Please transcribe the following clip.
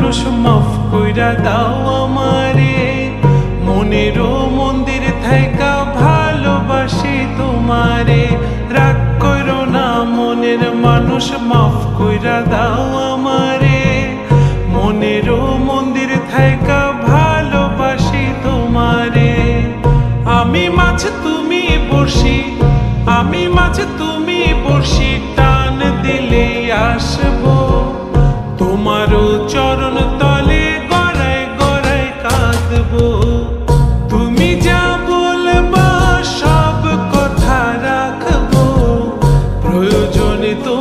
মানুষ মাফ কইরা দাও আমারে, মনেরও মন্দির থাইকা ভালোবাসি তোমারে। রাগ করো না মনের মানুষ, মাফ কইরা দাও আমারে, মনেরও মন্দির থাইকা ভালোবাসি তোমারে। আমি মাছ তুমি বড়শি, আমি মাছ তুমি বড়শি, টান দিলে আসবো তোমারও চরণ তলে, গড়ায় গড়ায় কাঁদবো। তুমি যা বলবা সব কথা রাখবো, প্রয়োজনে তো